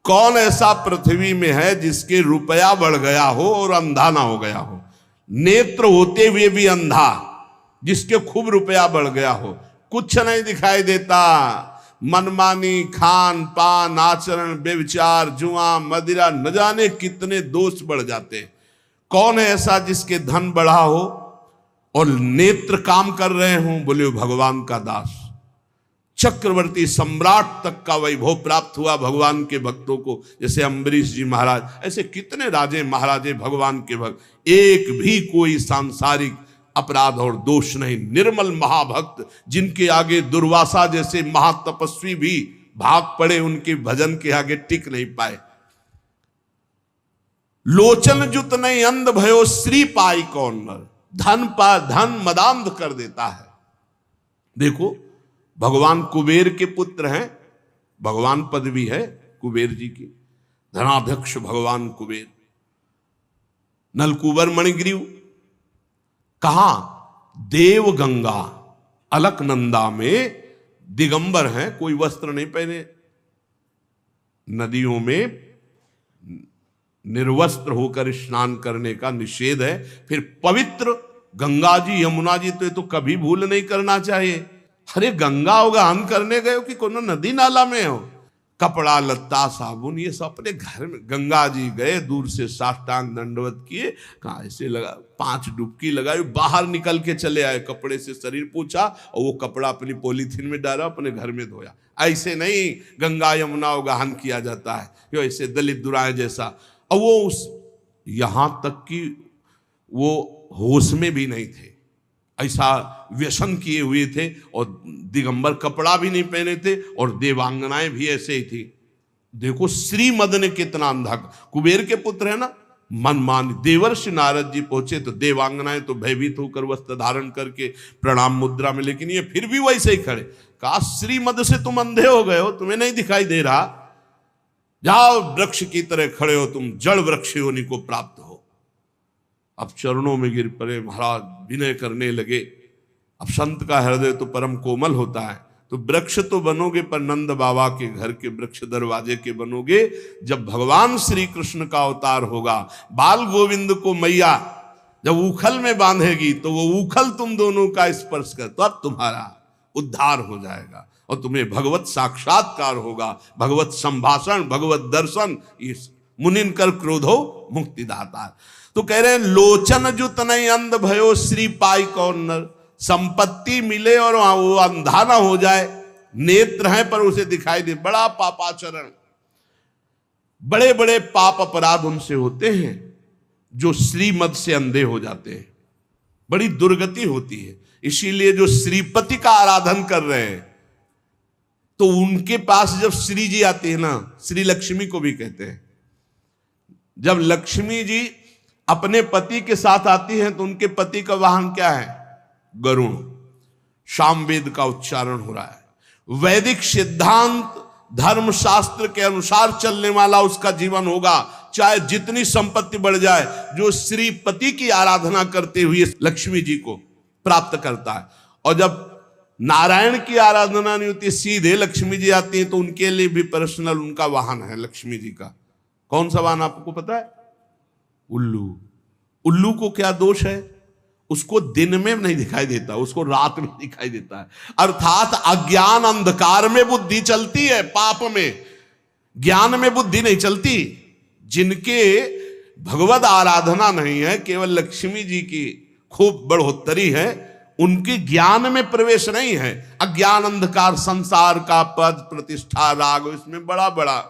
कौन ऐसा पृथ्वी में है जिसके रुपया बढ़ गया हो और अंधा ना हो गया हो? नेत्र होते हुए भी अंधा, जिसके खूब रुपया बढ़ गया हो, कुछ नहीं दिखाई देता। मनमानी, खान पान, आचरण, व्यभिचार, जुआ, मदिरा, न जाने कितने दोष बढ़ जाते। कौन है ऐसा जिसके धन बढ़ा हो और नेत्र काम कर रहे हों? बोले भगवान का दास। चक्रवर्ती सम्राट तक का वैभव प्राप्त हुआ भगवान के भक्तों को, जैसे अम्बरीश जी महाराज, ऐसे कितने राजे महाराजे भगवान के भक्त। एक भी कोई सांसारिक अपराध और दोष नहीं, निर्मल महाभक्त, जिनके आगे दुर्वासा जैसे महातपस्वी भी भाग पड़े, उनके भजन के आगे टिक नहीं पाए। लोचन जुत नहीं अंध भयो श्री पाई कौन नर। धन मदांध कर देता है। देखो, भगवान कुबेर के पुत्र हैं, भगवान पदवी है कुबेर जी की, धनाध्यक्ष भगवान कुबेर। नलकुबर मणिग्रीव कहां? देव गंगा अलकनंदा में दिगंबर हैं, कोई वस्त्र नहीं पहने। नदियों में निर्वस्त्र होकर स्नान करने का निषेध है। फिर पवित्र गंगा जी, यमुना जी तो ये तो कभी भूल नहीं करना चाहिए। अरे गंगा उगान करने गए हो कि कोनो नदी नाला में हो? कपड़ा लत्ता साबुन ये सब अपने घर में। गंगा जी गए, दूर से साष्टांग दंडवत किए, कहा ऐसे लगा, 5 डुबकी लगाई, बाहर निकल के चले आए, कपड़े से शरीर पोंछा और वो कपड़ा अपनी पॉलीथीन में डाला, अपने घर में धोया। ऐसे नहीं गंगा यमुना उगाहन किया जाता है, यो ऐसे दलित दुराए जैसा। और वो उस यहां तक कि वो होश में भी नहीं थे, ऐसा व्यसन किए हुए थे, और दिगंबर कपड़ा भी नहीं पहने थे, और देवांगनाएं भी ऐसे ही थी। देखो श्रीमद ने कितना अंधा। कुबेर के पुत्र है ना, मनमानी। देवर्षि नारद जी पहुंचे तो देवांगनाएं तो भयभीत होकर वस्त्र धारण करके प्रणाम मुद्रा में, लेकिन ये फिर भी वैसे ही खड़े। कहा श्रीमद से तुम अंधे हो गए हो, तुम्हें नहीं दिखाई दे रहा? जाओ वृक्ष की तरह खड़े हो, तुम जड़ वृक्ष योनि को प्राप्त हो। अब चरणों में गिर पड़े महाराज, विनय करने लगे। अब संत का हृदय तो परम कोमल होता है, तो वृक्ष तो बनोगे पर नंद बाबा के घर के वृक्ष दरवाजे के बनोगे। जब भगवान श्री कृष्ण का अवतार होगा, बाल गोविंद को मैया जब उखल में बांधेगी, तो वो उखल तुम दोनों का स्पर्श कर, तो अब तुम्हारा उद्धार हो जाएगा और तुम्हें भगवत साक्षात्कार होगा, भगवत संभाषण, भगवत दर्शन। इस मुनिन कर क्रोधो मुक्तिदाता। तो कह रहे हैं लोचन जुत नहीं अंध भयो श्री पाई कौन नर। संपत्ति मिले और वो अंधा ना हो जाए, नेत्र हैं पर उसे दिखाई दे। बड़ा पापाचरण, बड़े बड़े पाप अपराध उनसे होते हैं जो श्रीमद से अंधे हो जाते हैं। बड़ी दुर्गति होती है। इसीलिए जो श्रीपति का आराधन कर रहे हैं, तो उनके पास जब श्री जी आती है ना, श्री लक्ष्मी को भी कहते हैं, जब लक्ष्मी जी अपने पति के साथ आती हैं तो उनके पति का वाहन क्या है? गरुण। सामवेद का उच्चारण हो रहा है। वैदिक सिद्धांत धर्म शास्त्र के अनुसार चलने वाला उसका जीवन होगा, चाहे जितनी संपत्ति बढ़ जाए। जो श्रीपति की आराधना करते हुए लक्ष्मी जी को प्राप्त करता है। और जब नारायण की आराधना नहीं होती, सीधे लक्ष्मी जी आती हैं, तो उनके लिए भी पर्सनल उनका वाहन है लक्ष्मी जी का। कौन सा वाहन आपको पता है? उल्लू। उल्लू को क्या दोष है? उसको दिन में नहीं दिखाई देता, उसको रात में दिखाई देता है। अर्थात अज्ञान अंधकार में बुद्धि चलती है, पाप में, ज्ञान में बुद्धि नहीं चलती। जिनके भगवत आराधना नहीं है, केवल लक्ष्मी जी की खूब बढ़ोतरी है, उनकी ज्ञान में प्रवेश नहीं है। अज्ञान अंधकार, संसार का पद प्रतिष्ठा राग, इसमें बड़ा बड़ा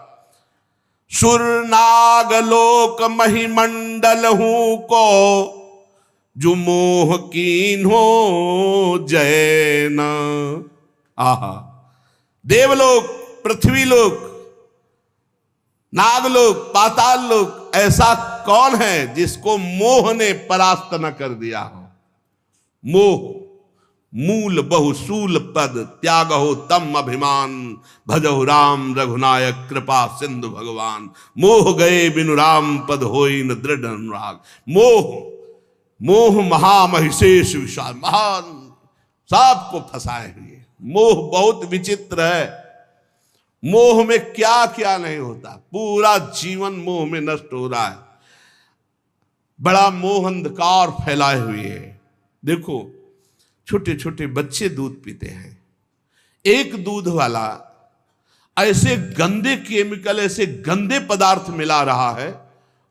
सुर नागलोक महिमंडल हूं को जो मोह कीन हो जैन। आहा, देवलोक, पृथ्वीलोक, नागलोक, पाताल लोक, ऐसा कौन है जिसको मोह ने परास्त न कर दिया हो? मोह मूल बहुसूल पद त्याग हो तम अभिमान, भजो राम रघुनायक कृपा सिंधु भगवान। मोह गए बिनु राम पद होई न दृढ़ अनुराग। मोह, मोह महामहिषेश विशाल, महान, सबको फंसाए हुए। मोह बहुत विचित्र है। मोह में क्या क्या नहीं होता, पूरा जीवन मोह में नष्ट हो रहा है। बड़ा मोह अंधकार फैलाए हुए है। देखो छोटे छोटे बच्चे दूध पीते हैं, एक दूध वाला ऐसे गंदे केमिकल, ऐसे गंदे पदार्थ मिला रहा है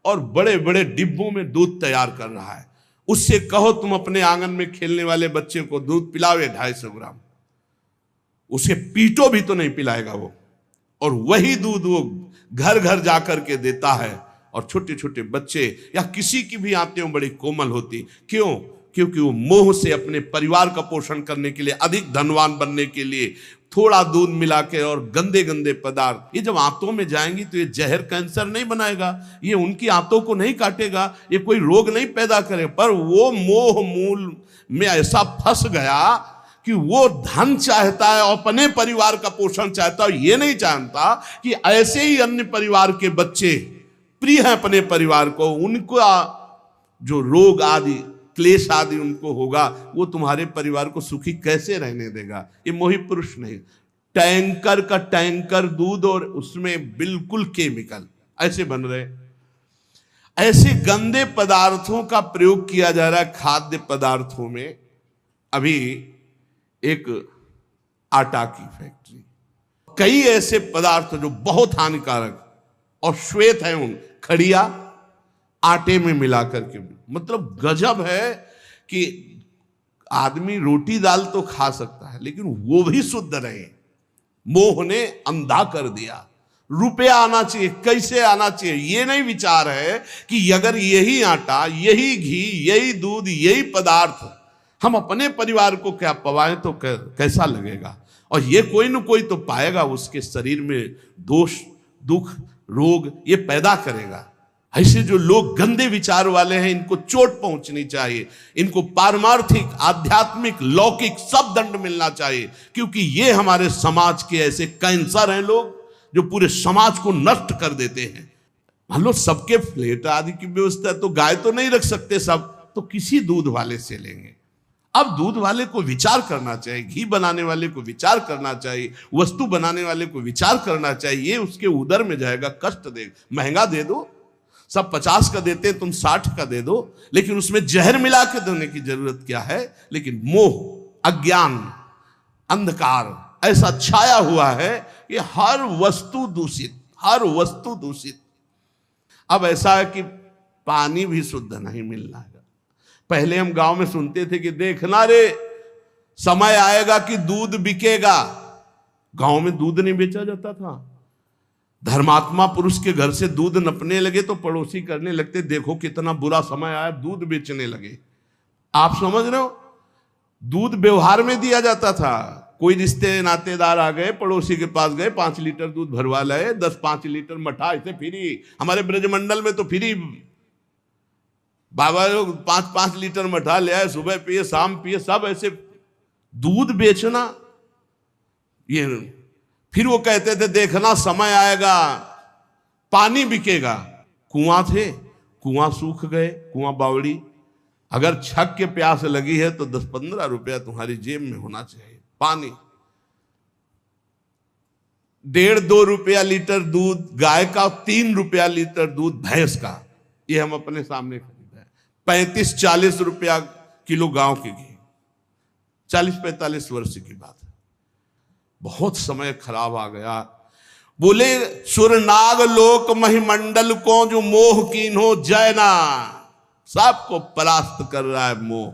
और बड़े बड़े डिब्बों में दूध तैयार कर रहा है। उससे कहो तुम अपने आंगन में खेलने वाले बच्चे को दूध पिलावे 250 ग्राम, उसे पीटो भी तो नहीं पिलाएगा वो। और वही दूध वो घर घर जाकर के देता है। और छोटे छोटे बच्चे या किसी की भी आंतें बड़ी कोमल होती, क्यों? क्योंकि वो मोह से अपने परिवार का पोषण करने के लिए, अधिक धनवान बनने के लिए थोड़ा दूध मिला के और गंदे गंदे पदार्थ, ये जब आंतों में जाएंगी तो ये जहर कैंसर नहीं बनाएगा, ये उनकी आंतों को नहीं काटेगा, ये कोई रोग नहीं पैदा करे। पर वो मोह मूल में ऐसा फंस गया कि वो धन चाहता है, अपने परिवार का पोषण चाहता है, ये नहीं जानता कि ऐसे ही अन्य परिवार के बच्चे प्रिय हैं अपने परिवार को, उनका जो रोग आदि क्लेश आदि उनको होगा, वो तुम्हारे परिवार को सुखी कैसे रहने देगा। ये मोही पुरुष नहीं, टैंकर का टैंकर दूध और उसमें बिल्कुल केमिकल ऐसे बन रहे। ऐसे गंदे पदार्थों का प्रयोग किया जा रहा है खाद्य पदार्थों में। अभी एक आटा की फैक्ट्री, कई ऐसे पदार्थ जो बहुत हानिकारक और श्वेत है, उन खड़िया आटे में मिलाकर के, मतलब गजब है कि आदमी रोटी दाल तो खा सकता है लेकिन वो भी शुद्ध रहे। मोह ने अंधा कर दिया। रुपया आना चाहिए, कैसे आना चाहिए, ये नहीं विचार है कि अगर यही आटा, यही घी, यही दूध, यही पदार्थ हम अपने परिवार को क्या पवाएं तो कैसा लगेगा। और ये कोई न कोई तो पाएगा, उसके शरीर में दोष, दुख, रोग ये पैदा करेगा। ऐसे जो लोग गंदे विचार वाले हैं, इनको चोट पहुंचनी चाहिए, इनको पारमार्थिक, आध्यात्मिक, लौकिक सब दंड मिलना चाहिए, क्योंकि ये हमारे समाज के ऐसे कैंसर हैं लोग जो पूरे समाज को नष्ट कर देते हैं। मान लो सबके फ्लैट आदि की व्यवस्था है तो गाय तो नहीं रख सकते सब, तो किसी दूध वाले से लेंगे। अब दूध वाले को विचार करना चाहिए, घी बनाने वाले को विचार करना चाहिए, वस्तु बनाने वाले को विचार करना चाहिए। ये उसके उदर में जाएगा, कष्ट देगा। महंगा दे दो, सब 50 का देते हैं, तुम 60 का दे दो, लेकिन उसमें जहर मिला के देने की जरूरत क्या है। लेकिन मोह, अज्ञान, अंधकार ऐसा छाया हुआ है कि हर वस्तु दूषित, हर वस्तु दूषित। अब ऐसा है कि पानी भी शुद्ध नहीं मिल रहा है। पहले हम गांव में सुनते थे कि देखना रे समय आएगा कि दूध बिकेगा। गांव में दूध नहीं बेचा जाता था। धर्मात्मा पुरुष के घर से दूध नपने लगे तो पड़ोसी करने लगते, देखो कितना बुरा समय आया, दूध बेचने लगे। आप समझ रहे हो, दूध व्यवहार में दिया जाता था। कोई रिश्ते नातेदार आ गए, पड़ोसी के पास गए, 5 लीटर दूध भरवा लाए, 10-5 लीटर मठा, ऐसे फ्री। हमारे ब्रजमंडल में तो फ्री बाबा लोग 5-5 लीटर मठा ले आए, सुबह पिए शाम पिए, सब ऐसे दूध बेचना। ये फिर वो कहते थे देखना समय आएगा पानी बिकेगा। कुआं थे, कुआं सूख गए, कुआं बावड़ी। अगर छक के प्यास लगी है तो 10-15 रुपया तुम्हारी जेब में होना चाहिए। पानी 1.5-2 रुपया लीटर दूध गाय का, 3 रुपया लीटर दूध भैंस का। ये हम अपने सामने खरीदा है। 35-40 रुपया किलो गांव की घी। 40-45 वर्ष की बात है। बहुत समय खराब आ गया। बोले सुरनाग लोक महिमंडल को जो मोह कीन्हो जयना। सबको परास्त कर रहा है मोह।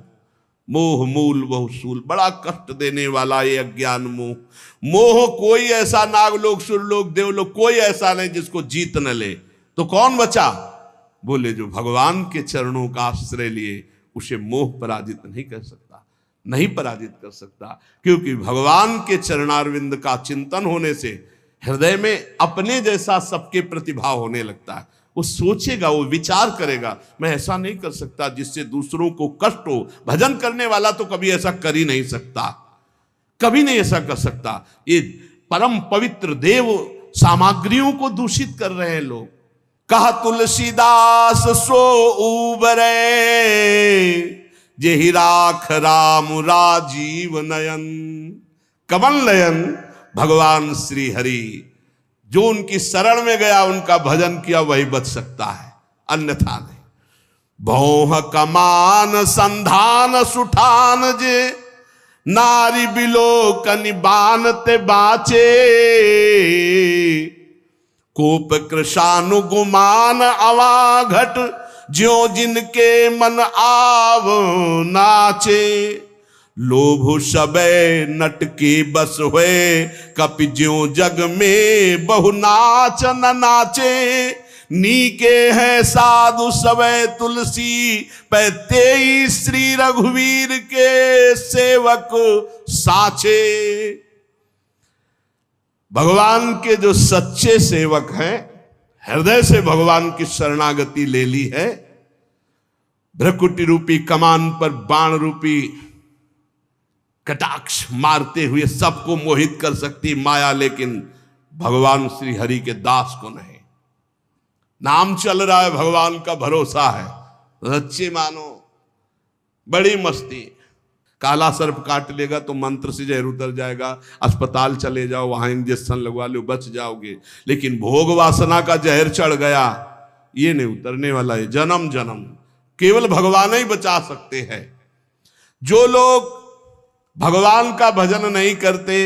मोह मूल बहुसूल, बड़ा कष्ट देने वाला ये अज्ञान मोह। मोह कोई ऐसा नागलोक, सुरलोक, देवलोक कोई ऐसा नहीं जिसको जीत न ले। तो कौन बचा? बोले जो भगवान के चरणों का आश्रय लिए, उसे मोह पराजित नहीं कर सकता, नहीं पराजित कर सकता। क्योंकि भगवान के चरणारविंद का चिंतन होने से हृदय में अपने जैसा सबके प्रतिभाव होने लगता है। वो सोचेगा, वो विचार करेगा, मैं ऐसा नहीं कर सकता जिससे दूसरों को कष्ट हो। भजन करने वाला तो कभी ऐसा कर ही नहीं सकता, कभी नहीं ऐसा कर सकता। ये परम पवित्र देव सामग्रियों को दूषित कर रहे हैं लोग। कहा तुलसीदास सो उबरे, जेहि राख राम राजीव नयन। कमल नयन भगवान श्री हरि जो उनकी शरण में गया, उनका भजन किया, वही बच सकता है, अन्यथा नहीं। भौह कमान संधान सुठान जे, नारी बिलोकनि बानते बाचे। कोप कृशानुगुमान अवाघट, ज्यों जिनके मन आव नाचे। लोभ सबे नट के बस हुए, कपि ज्यों जग में बहु नाच न नाचे। नीके है साधु सबे तुलसी, पैतेई श्री रघुवीर के सेवक साचे। भगवान के जो सच्चे सेवक हैं, हृदय से भगवान की शरणागति ले ली है, भ्रकुटी रूपी कमान पर बाण रूपी कटाक्ष मारते हुए सबको मोहित कर सकती माया, लेकिन भगवान श्री हरि के दास को नहीं। नाम चल रहा है, भगवान का भरोसा है, सच्चे मानो, बड़ी मस्ती। काला सर्प काट लेगा तो मंत्र से जहर उतर जाएगा, अस्पताल चले जाओ, वहां इंजेक्शन लगवा लो, बच जाओगे। लेकिन भोग वासना का जहर चढ़ गया, ये नहीं उतरने वाला है, जन्म जन्म केवल भगवान ही बचा सकते हैं। जो लोग भगवान का भजन नहीं करते,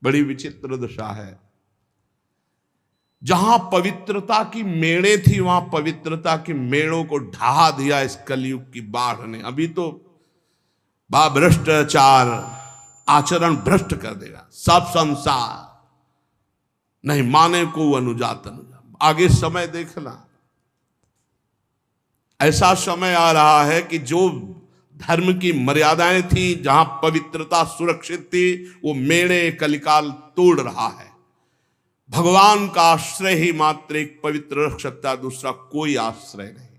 बड़ी विचित्र दशा है। जहां पवित्रता की मेड़े थी, वहां पवित्रता की मेड़ों को ढहा दिया इस कलयुग की बाढ़ ने। अभी तो भ्रष्टाचार आचरण भ्रष्ट कर देगा सब संसार, नहीं माने को अनुजात अनुजा। आगे समय देखना, ऐसा समय आ रहा है कि जो धर्म की मर्यादाएं थी, जहां पवित्रता सुरक्षित थी, वो मेड़े कलिकाल तोड़ रहा है। भगवान का आश्रय ही मात्र एक पवित्र रख सकता, दूसरा कोई आश्रय नहीं।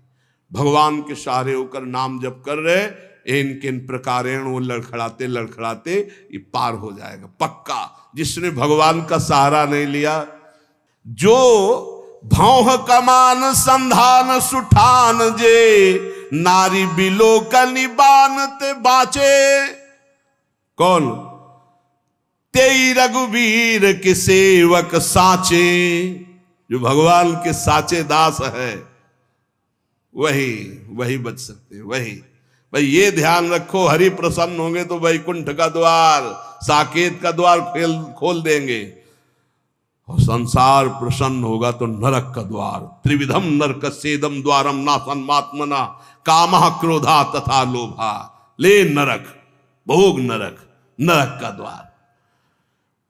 भगवान के सहारे होकर नाम जप कर रहे, इन किन प्रकारेण वो लड़खड़ाते लड़खड़ाते ये पार हो जाएगा पक्का। जिसने भगवान का सहारा नहीं लिया, जो भौह कमान संधान सुठान जे, नारी बिलोकनि बानते बाचे। कौन? तेई रघुवीर के सेवक साचे। जो भगवान के साचे दास है, वही बच सकते हैं। वही भाई, ये ध्यान रखो, हरि प्रसन्न होंगे तो वैकुंठ का द्वार, साकेत का द्वार खोल देंगे, और संसार प्रसन्न होगा तो नरक का द्वार। त्रिविधम नरक सेदम द्वारम नासन्मात्मना, कामः क्रोधा तथा लोभा। ले नरक, भोग नरक, नरक का द्वार।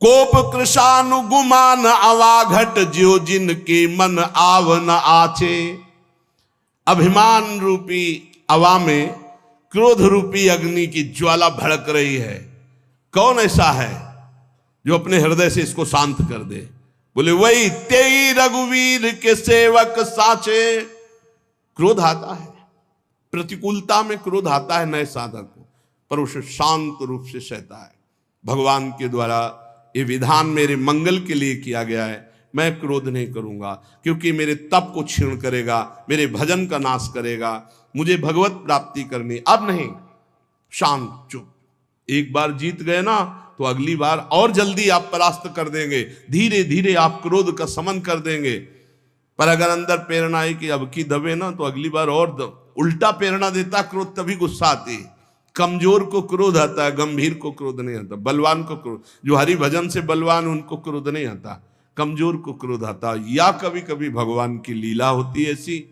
कोप कृशानुगुमान अवाघट, ज्यों जिनके मन आव न आचे। अभिमान रूपी अवा में क्रोध रूपी अग्नि की ज्वाला भड़क रही है। कौन ऐसा है जो अपने हृदय से इसको शांत कर दे? बोले वही तेई रघुवीर के सेवक साचे। क्रोध आता है, प्रतिकूलता में क्रोध आता है नए साधक को, पर उसे शांत रूप से सहता है। भगवान के द्वारा ये विधान मेरे मंगल के लिए किया गया है। मैं क्रोध नहीं करूंगा, क्योंकि मेरे तप को क्षीण करेगा, मेरे भजन का नाश करेगा, मुझे भगवत प्राप्ति करनी। अब नहीं, शांत चुप। एक बार जीत गए ना, तो अगली बार और जल्दी आप परास्त कर देंगे, धीरे धीरे आप क्रोध का समन कर देंगे। पर अगर अंदर प्रेरणा आई कि अब की दबे ना, तो अगली बार और उल्टा प्रेरणा देता क्रोध, तभी गुस्सा आती है। कमजोर को क्रोध आता है, गंभीर को क्रोध नहीं आता। बलवान को क्रोध, जो हरि भजन से बलवान, उनको क्रोध नहीं आता, कमजोर को क्रोध आता। या कभी कभी भगवान की लीला होती है ऐसी,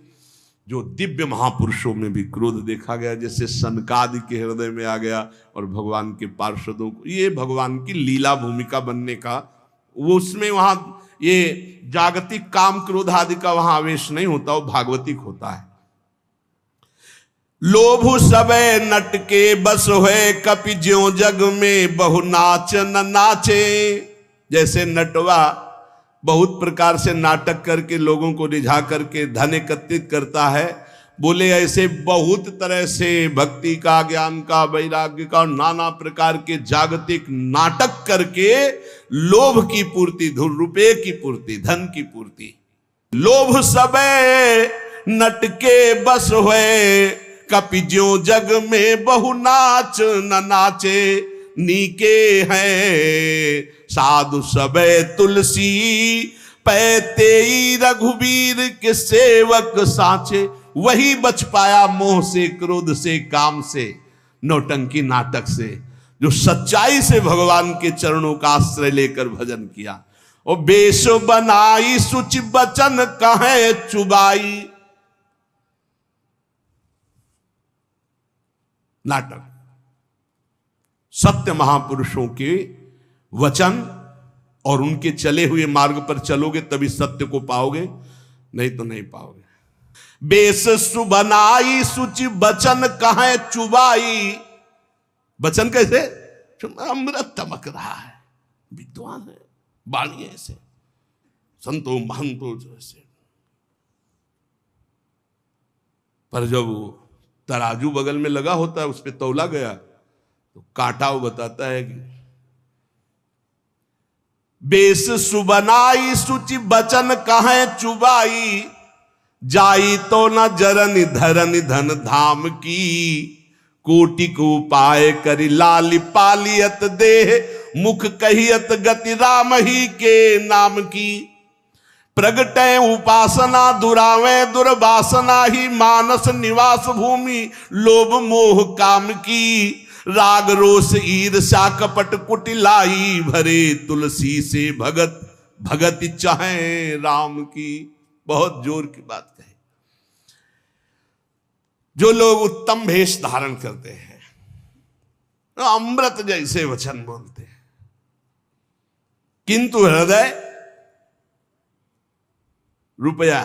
जो दिव्य महापुरुषों में भी क्रोध देखा गया, जैसे सनकादि के हृदय में आ गया, और भगवान के पार्षदों को। ये भगवान की लीला भूमिका बनने का, वो उसमें वहां ये जागतिक काम क्रोध आदि का वहां आवेश नहीं होता, वो भागवतिक होता है। लोभ सबे नट के बस हुए, कपि ज्यों जग में बहु नाच न नाचे। जैसे नटवा बहुत प्रकार से नाटक करके लोगों को रिझा करके धन एकत्रित करता है, बोले ऐसे बहुत तरह से भक्ति का, ज्ञान का, वैराग्य का, नाना प्रकार के जागतिक नाटक करके लोभ की पूर्ति, रुपये की पूर्ति, धन की पूर्ति। लोभ सबे नट के बस हुए, कपि ज्यों जग में बहु नाच न नाचे। नीके हैं साधु सबे तुलसी, पैते रघुवीर के सेवक साचे। वही बच पाया मोह से, क्रोध से, काम से, नौटंकी नाटक से, जो सच्चाई से भगवान के चरणों का आश्रय लेकर भजन किया। और बेश बनाई सुच बचन कहे चुबाई। नाटक। सत्य महापुरुषों के वचन और उनके चले हुए मार्ग पर चलोगे तभी सत्य को पाओगे, नहीं तो नहीं पाओगे। बेस सुबनाई सुचि बचन कहे चुबाई। बचन कैसे? अमृत तमक रहा है, विद्वान है, बाणी ऐसे, संतो महंतो जैसे। पर जब तराजू बगल में लगा होता है, उस पर तौला गया तो कांटा वो बताता है कि बेस सुबनाई सुचि बचन कहे चुबाई। जाई तो न जरन धरन धन धाम की। कोटि को उपाय करी लाली पालियत देह। मुख कहियत गति राम ही के नाम की। प्रगटे उपासना दुरावे दुर्वासना ही। मानस निवास भूमि लोभ मोह काम की। राग रोष ईर्ष्या कपट कुटिलाई भरे। तुलसी से भगत भगत चाहे राम की। बहुत जोर की बात कही। जो लोग उत्तम भेष धारण करते हैं, अमृत जैसे वचन बोलते हैं, किंतु हृदय रुपया,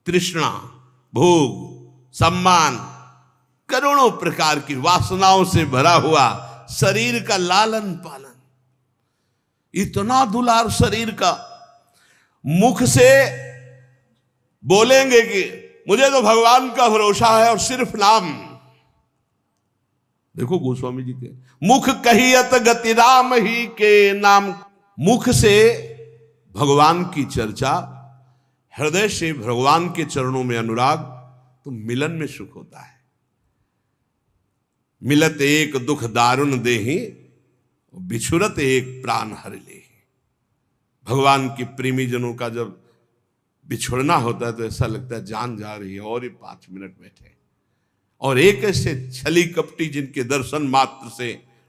तृष्णा, भोग, सम्मान, करोड़ों प्रकार की वासनाओं से भरा हुआ शरीर का लालन पालन, इतना दुलार शरीर का। मुख से बोलेंगे कि मुझे तो भगवान का भरोसा है और सिर्फ नाम। देखो गोस्वामी जी के मुख कहियत गति राम ही के नाम। मुख से भगवान की चर्चा, हृदय से भगवान के चरणों में अनुराग, तो मिलन में सुख होता है। मिलत एक दुख दारुण देहि, बिछुरत एक प्राण हर ले। भगवान के प्रेमी जनों का जब बिछुड़ना होता है तो ऐसा लगता है जान जा रही है, और ये 5 मिनट बैठे। और एक ऐसे छली कपटी जिनके दर्शन मात्र से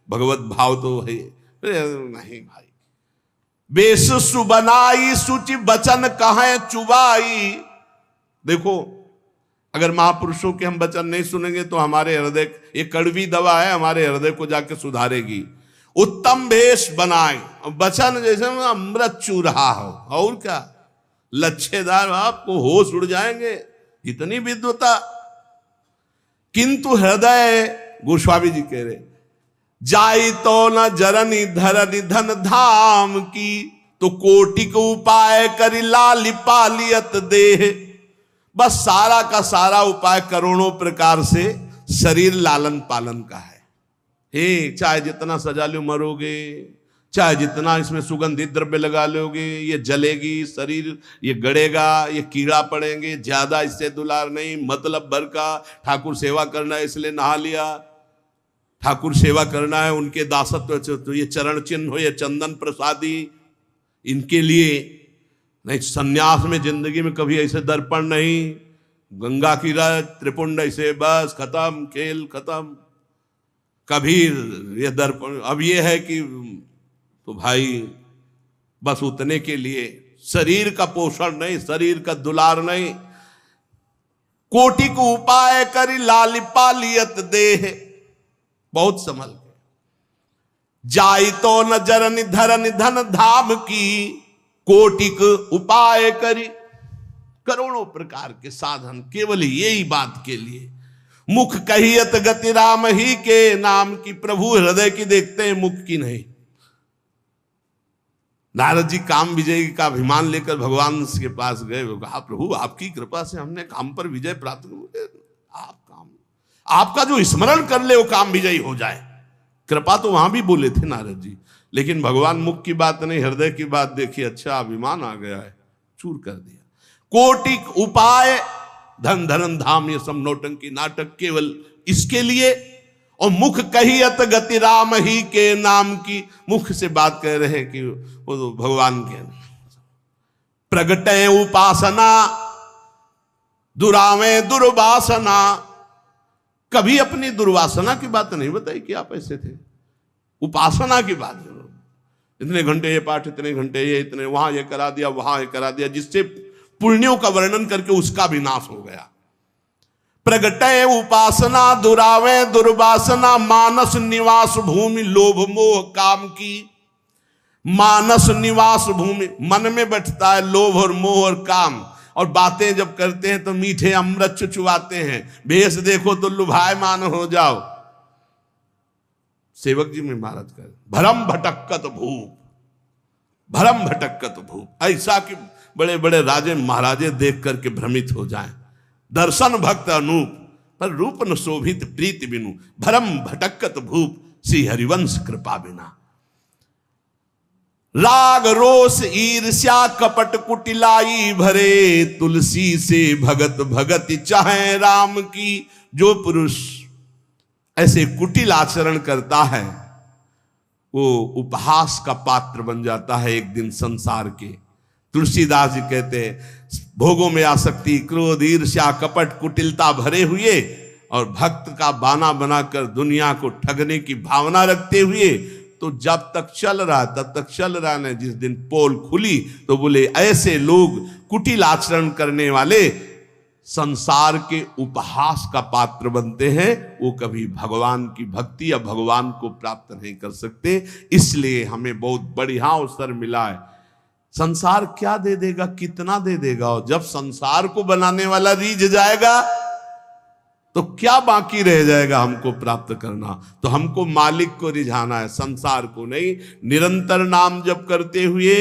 भगवत भाव तो है नहीं भाई। बेस सुबनाई सुचि बचन कहे चुबाई। देखो, अगर महापुरुषों के हम वचन नहीं सुनेंगे तो हमारे हृदय, एक कड़वी दवा है, हमारे हृदय को जाके सुधारेगी। उत्तम भेष बनाए, वचन जैसे अमृत चू रहा हो, और क्या, लच्छेदार, आपको होश उड़ जाएंगे, इतनी विद्वता। किंतु हृदय, गोस्वामी जी कह रहे, जाई तो न जरनी धरनी धन धाम की। तो कोटि को उपाय करी लाली पालियत देह। बस सारा का सारा उपाय करोड़ों प्रकार से शरीर लालन पालन का है। हे, चाहे जितना सजा लो मरोगे, चाहे जितना इसमें सुगंधित द्रव्य लगा लोगे, ये जलेगी शरीर, ये गड़ेगा, ये कीड़ा पड़ेंगे, ज्यादा इससे दुलार नहीं, मतलब भर का। ठाकुर सेवा करना है इसलिए नहा लिया, ठाकुर सेवा करना है, उनके दासत्व, तो ये चरण चिन्ह हो, ये चंदन प्रसादी, इनके लिए नहीं। सन्यास में जिंदगी में कभी ऐसे दर्पण नहीं, गंगा की रत त्रिपुंड ऐसे, बस खत्म, खेल खत्म। कभी ये दर्पण, अब ये है कि तो भाई बस उतने के लिए, शरीर का पोषण नहीं, शरीर का दुलार नहीं। कोटि को उपाय करी लाली पालियत देह। बहुत संभल के। जाई तो न जरनि धरनि धन धाम की। कोटिक उपाय करी, करोड़ों प्रकार के साधन केवल यही बात के लिए। मुख कहियत गति राम ही के नाम की। प्रभु हृदय की देखते हैं, मुख की नहीं। नारद जी काम विजय का अभिमान लेकर भगवान के पास गए, कहा प्रभु आपकी कृपा से हमने काम पर विजय प्राप्त कर, आप काम, आपका जो स्मरण कर ले वो काम विजयी हो जाए। कृपा तो वहां भी बोले थे नारद जी, लेकिन भगवान मुख की बात नहीं, हृदय की बात देखी। अच्छा, अभिमान आ गया है, चूर कर दिया। कोटिक उपाय, धन धरन धाम, ये सब नौटंकी नाटक केवल इसके लिए। और मुख कहियत गति राम ही के नाम की, मुख से बात कह रहे हैं कि वो तो भगवान के। प्रगटे उपासना दुरावे दुर्वासना, कभी अपनी दुर्वासना की बात नहीं बताई कि आप ऐसे थे। उपासना की बात करो, इतने घंटे ये पाठ, इतने घंटे ये, इतने वहां ये करा दिया, वहां ये करा दिया, जिससे पुण्यों का वर्णन करके उसका भी नाश हो गया। प्रगटे उपासना दुरावे दुर्वासना, मानस निवास भूमि लोभ मोह काम की। मानस निवास भूमि, मन में बैठता है लोभ और मोह और काम, और बातें जब करते हैं तो मीठे अमृत चुचुआते हैं, भेष देखो तो लुभायमान हो जाओ। सेवक जी में महाराज कर भरम भटक्कत भूप, भरम भटक्कत भूप, ऐसा कि बड़े बड़े राजे महाराजे देख करके भ्रमित हो जाएं। दर्शन भक्त अनूप पर रूप न शोभित प्रीति बिनु, भरम भटक्कत भूप श्री हरिवंश कृपा बिना। राग रोष ईर्ष्या कपट कुटिलाई भरे, तुलसी से भगत भगति चाहे राम की। जो पुरुष ऐसे कुटिल आचरण करता है वो उपहास का पात्र बन जाता है एक दिन संसार के। तुलसीदास जी कहते हैं भोगों में आसक्ति, क्रोध, ईर्ष्या, कपट, कुटिलता भरे हुए और भक्त का बाना बनाकर दुनिया को ठगने की भावना रखते हुए, तो जब तक चल रहा तब तक चल रहा है। जिस दिन पोल खुली तो बोले ऐसे लोग कुटिल आचरण करने वाले संसार के उपहास का पात्र बनते हैं, वो कभी भगवान की भक्ति या भगवान को प्राप्त नहीं कर सकते। इसलिए हमें बहुत बढ़िया अवसर मिला है। संसार क्या दे देगा, कितना दे देगा, और जब संसार को बनाने वाला रीझ जाएगा तो क्या बाकी रह जाएगा हमको प्राप्त करना। तो हमको मालिक को रिझाना है, संसार को नहीं। निरंतर नाम जप करते हुए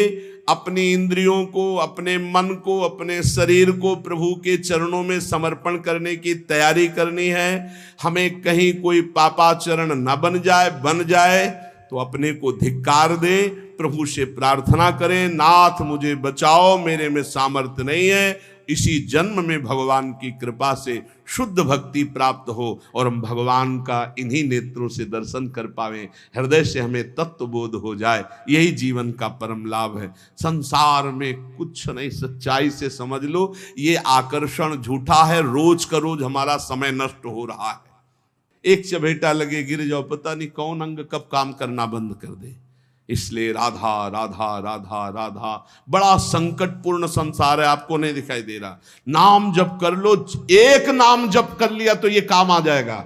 अपनी इंद्रियों को, अपने मन को, अपने शरीर को प्रभु के चरणों में समर्पण करने की तैयारी करनी है। हमें कहीं कोई पापाचरण न बन जाए तो अपने को धिक्कार दे, प्रभु से प्रार्थना करें, नाथ मुझे बचाओ, मेरे में सामर्थ्य नहीं है। इसी जन्म में भगवान की कृपा से शुद्ध भक्ति प्राप्त हो और हम भगवान का इन्हीं नेत्रों से दर्शन कर पावें, हृदय से हमें तत्व बोध हो जाए। यही जीवन का परम लाभ है। संसार में कुछ नहीं, सच्चाई से समझ लो, ये आकर्षण झूठा है। रोज का रोज हमारा समय नष्ट हो रहा है। एक चबेटा लगे गिर जाओ, पता नहीं कौन अंग कब काम करना बंद कर दे। इसलिए राधा राधा राधा राधा, बड़ा संकटपूर्ण संसार है, आपको नहीं दिखाई दे रहा। नाम जप कर लो, एक नाम जप कर लिया तो ये काम आ जाएगा।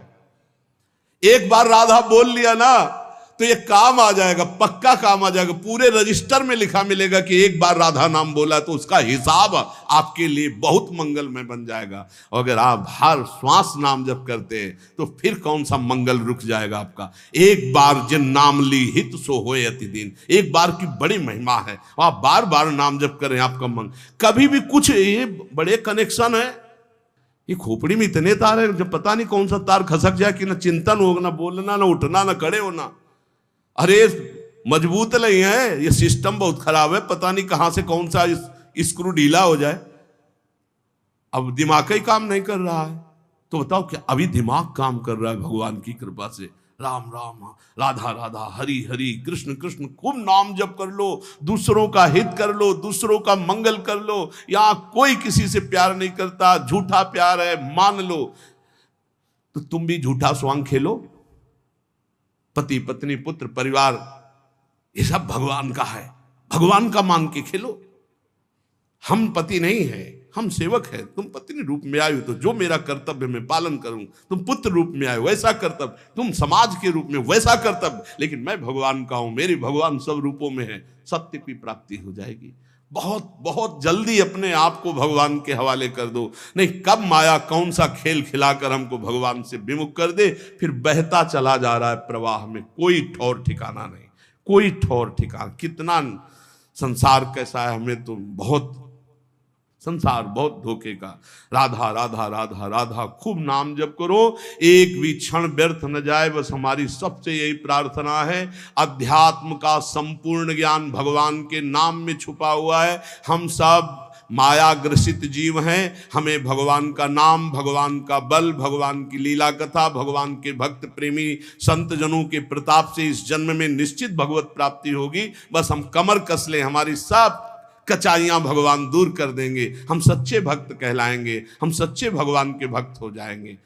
एक बार राधा बोल लिया ना तो ये काम आ जाएगा, पक्का काम आ जाएगा। पूरे रजिस्टर में लिखा मिलेगा कि एक बार राधा नाम बोला, तो उसका हिसाब आपके लिए बहुत मंगलमय बन जाएगा। और अगर आप हर श्वास नाम जप करते हैं तो फिर कौन सा मंगल रुक जाएगा आपका। एक बार जिन नाम ली हित सो होए अति दिन, एक बार की बड़ी महिमा है। आप बार बार नाम जप करें, आपका मन कभी भी कुछ, ये बड़े कनेक्शन है। ये खोपड़ी में इतने तार है, जब पता नहीं कौन सा तार खसक जाए कि ना चिंतन हो, ना बोलना, ना उठना, ना खड़े होना। अरे मजबूत नहीं है, ये सिस्टम बहुत खराब है। पता नहीं कहां से कौन सा स्क्रू ढीला हो जाए। अब दिमाग ही काम नहीं कर रहा है, तो बताओ क्या अभी दिमाग काम कर रहा है भगवान की कृपा से। राम राम, राधा राधा, हरि हरि, कृष्ण कृष्ण, खूब नाम जप कर लो, दूसरों का हित कर लो, दूसरों का मंगल कर लो। यहां कोई किसी से प्यार नहीं करता, झूठा प्यार है, मान लो। तो तुम भी झूठा स्वांग खेलो। पति पत्नी पुत्र परिवार ये सब भगवान का है, भगवान का मान के खेलो। हम पति नहीं है, हम सेवक है। तुम पत्नी रूप में आए हो तो जो मेरा कर्तव्य मैं पालन करूं, तुम पुत्र रूप में आए वैसा कर्तव्य, तुम समाज के रूप में वैसा कर्तव्य, लेकिन मैं भगवान का हूं, मेरे भगवान सब रूपों में है। सत्य की प्राप्ति हो जाएगी। बहुत बहुत जल्दी अपने आप को भगवान के हवाले कर दो, नहीं कब माया कौन सा खेल खिलाकर हमको भगवान से विमुख कर दे, फिर बहता चला जा रहा है प्रवाह में, कोई ठौर ठिकाना नहीं, कोई ठौर ठिकाना। कितना संसार कैसा है हमें तो बहुत संसार बहुत धोखे का। राधा राधा राधा राधा खूब नाम जप करो, एक भी क्षण व्यर्थ न जाए, बस हमारी सबसे यही प्रार्थना है। अध्यात्म का संपूर्ण ज्ञान भगवान के नाम में छुपा हुआ है। हम सब माया ग्रसित जीव हैं, हमें भगवान का नाम, भगवान का बल, भगवान की लीला कथा, भगवान के भक्त प्रेमी संत जनों के प्रताप से इस जन्म में निश्चित भगवत प्राप्ति होगी। बस हम कमर कस लें, हमारी सब कचाइयां भगवान दूर कर देंगे, हम सच्चे भक्त कहलाएंगे, हम सच्चे भगवान के भक्त हो जाएंगे।